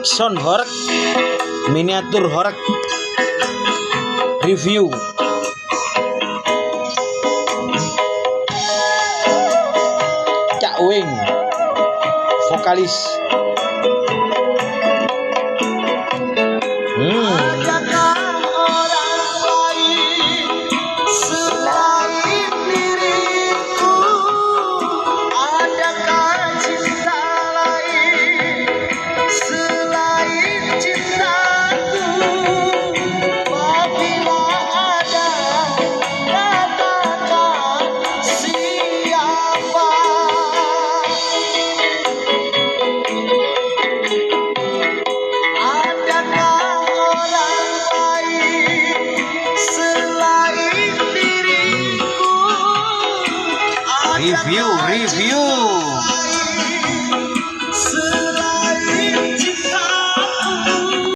sound horeg, miniatur horeg review. Cak Wing vokalis. Adakah orang lain selain diriku? Adakah cinta lain selain cintaku? Apabila ada, katakan siapa? Adakah orang lain selain diriku? Review.